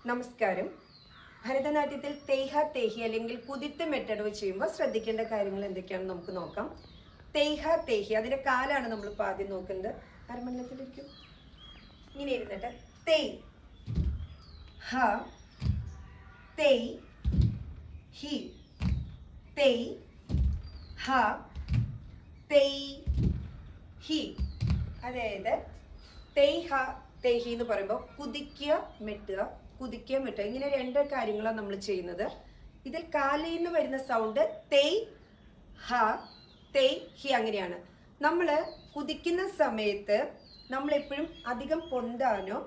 നമസ്കാരം. ഭരതനാട്യത്തിൽ തേഹ തേഹി അല്ലെങ്കിൽ കുതിത്ത് മെറ്റഡ് ചെയ്യുമ്പോൾ ശ്രദ്ധിക്കേണ്ട കാര്യങ്ങൾ എന്തൊക്കെയാണെന്ന് നമുക്ക് നോക്കാം. തേഹ തേഹി, അതിന്റെ കാലാണ് നമ്മളിപ്പോൾ ആദ്യം നോക്കുന്നത്. അരമണ്ഡലത്തിലിരിക്കും, ഇങ്ങനെ ഇരുന്നിട്ട് തേയ് ഹ തേയ് ഹി തേയ് ഹ തേയ് ഹി. അതായത് തേയ് ഹ തേയ് ഹി എന്ന് പറയുമ്പോൾ കുതിക്കുക മെട്ടുക, കുതിക്കുക മെട്ടുക, ഇങ്ങനെ രണ്ട് കാര്യങ്ങളാണ് നമ്മൾ ചെയ്യുന്നത്. ഇതിൽ കാലിൽ നിന്ന് വരുന്ന സൗണ്ട് തേയ് ഹ തേയ് ഹി അങ്ങനെയാണ്. നമ്മൾ കുതിക്കുന്ന സമയത്ത് നമ്മളെപ്പോഴും അധികം പൊന്താനോ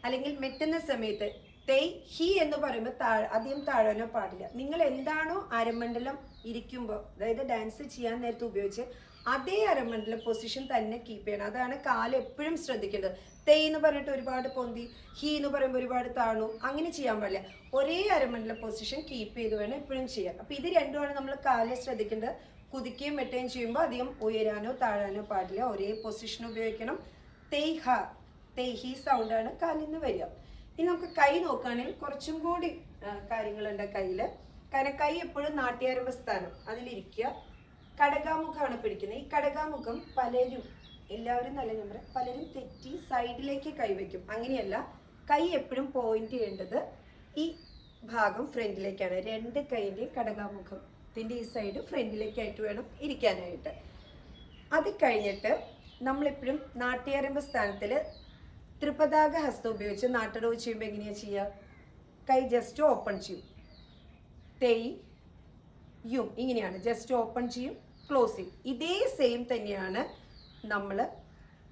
അല്ലെങ്കിൽ മെറ്റുന്ന സമയത്ത് തേയ് ഹി എന്ന് പറയുമ്പോൾ അധികം താഴാനോ പാടില്ല. നിങ്ങൾ എന്താണോ അരമണ്ഡലം ഇരിക്കുമ്പോൾ, അതായത് ഡാൻസ് ചെയ്യാൻ നേരത്തെ ഉപയോഗിച്ച് അതേ അരമണ്ഡലം പൊസിഷൻ തന്നെ കീപ്പ് ചെയ്യണം. അതാണ് കാല് എപ്പോഴും ശ്രദ്ധിക്കേണ്ടത്. തേയ് എന്ന് പറഞ്ഞിട്ട് ഒരുപാട് പൊന്തി, ഹി എന്ന് പറയുമ്പോൾ ഒരുപാട് താണു, അങ്ങനെ ചെയ്യാൻ പാടില്ല. ഒരേ അരമണ്ഡലം പൊസിഷൻ കീപ്പ് ചെയ്ത് വേണം എപ്പോഴും ചെയ്യാൻ. അപ്പോൾ ഇത് രണ്ടുമാണ് നമ്മൾ കാല് ശ്രദ്ധിക്കേണ്ടത്. കുതിക്കുകയും മെട്ടുകയും ചെയ്യുമ്പോൾ അധികം ഉയരാനോ താഴാനോ പാടില്ല, ഒരേ പൊസിഷൻ ഉപയോഗിക്കണം. തേയ് ഹ തേയ് ഹി സൗണ്ടാണ് കാലിൽ നിന്ന് വരിക. ഇനി നമുക്ക് കൈ നോക്കുകയാണെങ്കിൽ കുറച്ചും കൂടി കാര്യങ്ങളുണ്ട് കയ്യിൽ. കാരണം കൈ എപ്പോഴും നാട്യാരംഭ സ്ഥാനം അതിലിരിക്കുക. കടകാമുഖമാണ് പിടിക്കുന്നത്. ഈ കടകാമുഖം എല്ലാവരും നല്ല നമ്പർ പലരും തെറ്റി സൈഡിലേക്ക് കൈവയ്ക്കും. അങ്ങനെയല്ല, കൈ എപ്പോഴും പോയിന്റ് ചെയ്യേണ്ടത് ഈ ഭാഗം ഫ്രണ്ടിലേക്കാണ്. രണ്ട് കൈൻ്റെ കടകാമുഖത്തിൻ്റെ ഈ സൈഡ് ഫ്രണ്ടിലേക്കായിട്ട് വേണം ഇരിക്കാനായിട്ട്. അത് കഴിഞ്ഞിട്ട് നമ്മളെപ്പോഴും നാട്യാരംഭ സ്ഥാനത്തിൽ ത്രിപതാക ഹസ്തം ഉപയോഗിച്ച് നാട്ടടവ് ചെയ്യുമ്പോൾ എങ്ങനെയാണ് ചെയ്യുക? കൈ ജസ്റ്റ് ഓപ്പൺ ചെയ്യും, തേയ് യും ഇങ്ങനെയാണ്. ജസ്റ്റ് ഓപ്പൺ ചെയ്യും, ക്ലോസ് ചെയ്യും. ഇതേ സെയിം തന്നെയാണ് നമ്മൾ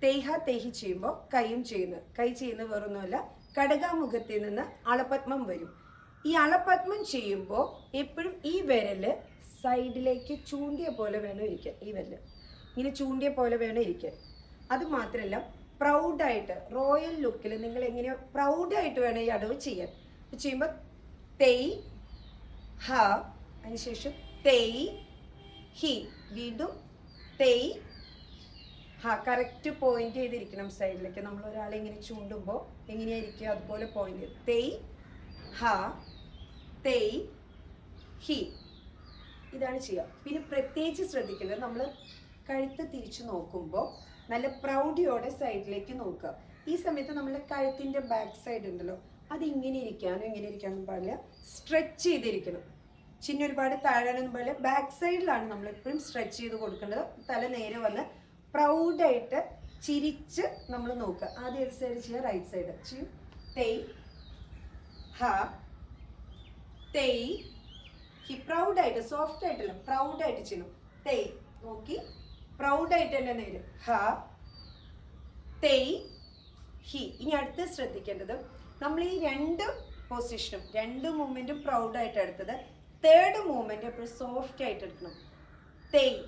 തേഹ തേഹി ചെയ്യുമ്പോൾ കൈയും ചെയ്യുന്നത്. കൈ ചെയ്യുന്നത് വേറൊന്നുമല്ല, കടകാമുഖത്തിൽ നിന്ന് അളപത്മം വരും. ഈ അളപത്മം ചെയ്യുമ്പോൾ എപ്പോഴും ഈ വിരൽ സൈഡിലേക്ക് ചൂണ്ടിയ പോലെ വേണം ഇരിക്കാൻ. ഈ വിരൽ ഇങ്ങനെ ചൂണ്ടിയ പോലെ വേണം ഇരിക്കാൻ. അത് മാത്രമല്ല, പ്രൗഡായിട്ട് റോയൽ ലുക്കിൽ നിങ്ങൾ എങ്ങനെയോ പ്രൗഡായിട്ട് വേണം ഈ അടവ് ചെയ്യാൻ. ചെയ്യുമ്പോൾ തേയ് ഹ, അതിനുശേഷം തേയ് ഹി, വീണ്ടും തേയ് ഹ. കറക്റ്റ് പോയിന്റ് ചെയ്തിരിക്കണം സൈഡിലേക്ക്. നമ്മൾ ഒരാളെ ഇങ്ങനെ ചൂണ്ടുമ്പോൾ എങ്ങനെയായിരിക്കും അതുപോലെ പോയിന്റ് ചെയ്ത് തേയ് ഹ തേയ് ഹി, ഇതാണ് ചെയ്യുക. പിന്നെ പ്രത്യേകിച്ച് ശ്രദ്ധിക്കേണ്ടത്, നമ്മൾ കഴുത്ത് തിരിച്ചു നോക്കുമ്പോൾ നല്ല പ്രൗഡിയോടെ സൈഡിലേക്ക് നോക്കുക. ഈ സമയത്ത് നമ്മുടെ കഴുത്തിൻ്റെ ബാക്ക് സൈഡ് ഉണ്ടല്ലോ, അത് ഇങ്ങനെ ഇരിക്കാനും പാടില്ല, സ്ട്രെച്ച് ചെയ്തിരിക്കണം. ചിഹ്നം ഒരുപാട് താഴാനൊന്നും പാടില്ല. ബാക്ക് സൈഡിലാണ് നമ്മൾ എപ്പോഴും സ്ട്രെച്ച് ചെയ്ത് കൊടുക്കേണ്ടത്. തല നേരെ വന്ന് പ്രൗഡായിട്ട് ചിരിച്ച് നമ്മൾ നോക്കുക. ആദ്യം ഏത് സൈഡ് ചെയ്യുക? റൈറ്റ് സൈഡ് ചെയ്യും. തേയ് ഹ തേയ് ഹി. പ്രൗഡായിട്ട്, സോഫ്റ്റ് ആയിട്ടല്ല, പ്രൗഡായിട്ട് ചെയ്യണം. തേയ് നോക്കി പ്രൗഡായിട്ട് തന്നെ നേരെ ഹ തേയ് ഹി. ഇനി അടുത്ത് ശ്രദ്ധിക്കേണ്ടത്, നമ്മൾ ഈ രണ്ട് പൊസിഷനും രണ്ട് മൂവ്മെൻറ്റും പ്രൗഡായിട്ട് എടുത്തത്. തേർഡ് മൂവ്മെൻറ്റ് എപ്പോഴും സോഫ്റ്റ് ആയിട്ട് എടുക്കണം. തേയ്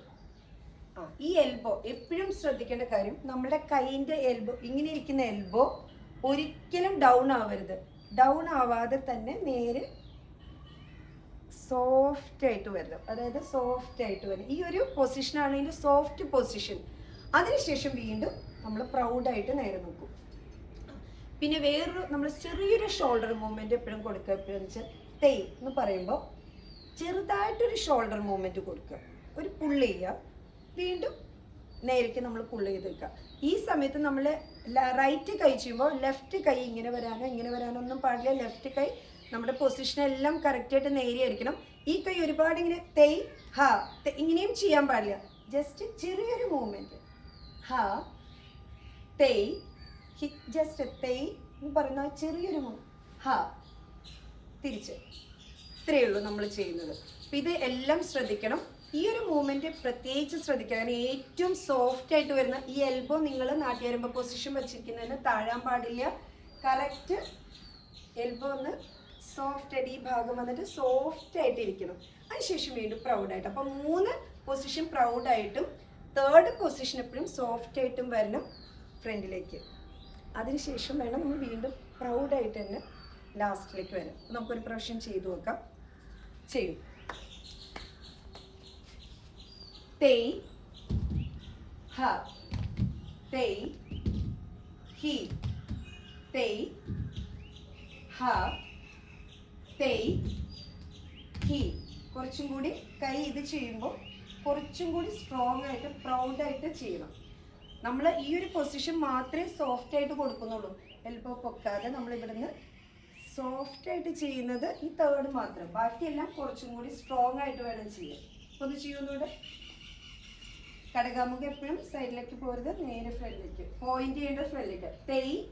ഈ എൽബോ എപ്പോഴും ശ്രദ്ധിക്കേണ്ട കാര്യം, നമ്മുടെ കൈയിൻ്റെ എൽബോ, ഇങ്ങനെ ഇരിക്കുന്ന എൽബോ ഒരിക്കലും ഡൗൺ ആവരുത്. ഡൗൺ ആവാതെ തന്നെ നേരെ സോഫ്റ്റ് ആയിട്ട് വരണം. അതായത് സോഫ്റ്റ് ആയിട്ട് വരണം. ഈ ഒരു പൊസിഷനാണ് ഇതിൻ്റെ സോഫ്റ്റ് പൊസിഷൻ. അതിനുശേഷം വീണ്ടും നമ്മൾ പ്രൗഡായിട്ട് നേരെ നോക്കും. പിന്നെ വേറൊരു നമ്മൾ ചെറിയൊരു ഷോൾഡർ മൂവ്മെൻറ്റ് എപ്പോഴും കൊടുക്കുക. എപ്പോഴെന്ന് വെച്ചാൽ തേയ് എന്ന് പറയുമ്പോൾ ചെറുതായിട്ടൊരു ഷോൾഡർ മൂവ്മെൻറ്റ് കൊടുക്കുക, ഒരു പുള്ള് ചെയ്യുക, വീണ്ടും നേരേക്ക് നമ്മൾ പുള്ള് ചെയ്ത് വെക്കുക. ഈ സമയത്ത് നമ്മൾ റൈറ്റ് കൈ ചെയ്യുമ്പോൾ ലെഫ്റ്റ് കൈ ഇങ്ങനെ വരാനോ ഒന്നും പാടില്ല. ലെഫ്റ്റ് കൈ നമ്മുടെ പൊസിഷനെല്ലാം കറക്റ്റായിട്ട് നേരെയായിരിക്കണം. ഈ കൈ ഒരുപാട് ഇങ്ങനെ തേയ് ഹ ഇങ്ങനെയും ചെയ്യാൻ പാടില്ല. ജസ്റ്റ് ചെറിയൊരു മൂവ്മെൻറ്റ് ഹ തേയ് ഹി, ജസ്റ്റ് തേയ് എന്ന് പറയുന്ന ചെറിയൊരു ഹ തിരിച്ച്, ഇത്രയേ ഉള്ളൂ നമ്മൾ ചെയ്യുന്നത്. അപ്പം ഇത് എല്ലാം ശ്രദ്ധിക്കണം. ഈ ഒരു മൂവ്മെൻറ്റ് പ്രത്യേകിച്ച് ശ്രദ്ധിക്കുക. കാരണം ഏറ്റവും സോഫ്റ്റ് ആയിട്ട് വരുന്ന ഈ എൽബോ നിങ്ങൾ നാട്യാരംഭ പൊസിഷൻ വെച്ചിരിക്കുന്നതിന് താഴാൻ പാടില്ല. കറക്റ്റ് എൽബോ ഒന്ന് സോഫ്റ്റ് ആയിട്ട് ഈ ഭാഗം വന്നിട്ട് സോഫ്റ്റ് ആയിട്ട് ഇരിക്കണം. അതിനുശേഷം വീണ്ടും പ്രൗഡായിട്ട്. അപ്പം 3 പൊസിഷൻ പ്രൗഡായിട്ടും തേർഡ് പൊസിഷൻ എപ്പോഴും സോഫ്റ്റ് ആയിട്ടും വരണം ഫ്രണ്ടിലേക്ക്. അതിനുശേഷം വേണം നമ്മൾ വീണ്ടും പ്രൗഡായിട്ട് തന്നെ ലാസ്റ്റിലേക്ക് വരാം. നമുക്കൊരു പ്രാവശ്യം ചെയ്തു നോക്കാം. ചെയ്യും. തേയ് ഹ തേയ് ഹി തേയ് ഹ തെയ് ഹി. കുറച്ചും കൂടി കൈ ഇത് ചെയ്യുമ്പോൾ കുറച്ചും കൂടി സ്ട്രോങ് ആയിട്ട് പ്രൗഡായിട്ട് ചെയ്യണം. നമ്മൾ ഈ ഒരു പൊസിഷൻ മാത്രമേ സോഫ്റ്റ് ആയിട്ട് കൊടുക്കുന്നുള്ളൂ. എൽബോ പൊക്കാതെ നമ്മൾ ഇവിടുന്ന് സോഫ്റ്റ് ആയിട്ട് ചെയ്യുന്നത് ഈ തേർഡ് മാത്രം. ബാക്കിയെല്ലാം കുറച്ചും കൂടി സ്ട്രോങ് ആയിട്ട് വേണം ചെയ്യാൻ. ഒന്ന് ചെയ്യുന്നൂടെ. കടകാമുഖം എപ്പോഴും സൈഡിലേക്ക് പോരുത്, നേരെ ഫ്രണ്ടിലേക്ക്. പോയിന്റ് ചെയ്യേണ്ട ഫ്രണ്ടിലേക്ക്. തെയ്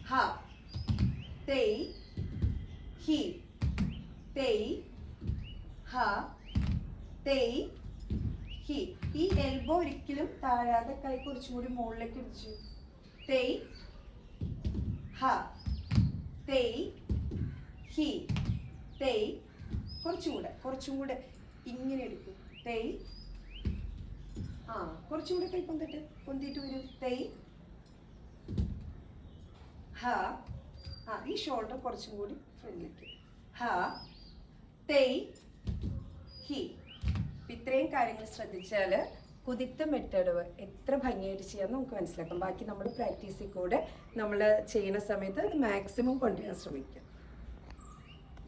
ഹ, തെയ് ഹി, തെയ് ഹ, തെയ് ഹി. ഈ എൽബോ ഒരിക്കലും താഴാതെ കൈ കുറച്ചും കൂടി മുകളിലേക്ക് ഇടിച്ചു. തെയ് ഹ, തെയ് ഹി, തെയ്. കുറച്ചും കൂടെ ഇങ്ങനെ എടുക്കും. തെയ്. ആ, കുറച്ചും കൂടെ കൈ പൊന്തിട്ട് വരും. തെയ് ഹ. ആ, ഈ ഷോൾഡർ കുറച്ചും കൂടി ഫ്രണ്ടിലേക്ക്. ഹ, തെയ് ഹി. ഇത്രയും കാര്യങ്ങൾ ശ്രദ്ധിച്ചാൽ കുതിത്ത മെത്തേഡ് എത്ര ഭംഗിയായിട്ട് ചെയ്യാമെന്ന് നമുക്ക് മനസ്സിലാക്കാം. ബാക്കി നമ്മൾ പ്രാക്ടീസിൽ കൂടെ നമ്മൾ ചെയ്യുന്ന സമയത്ത് അത് മാക്സിമം കൊണ്ടുവരാൻ ശ്രമിക്കാം.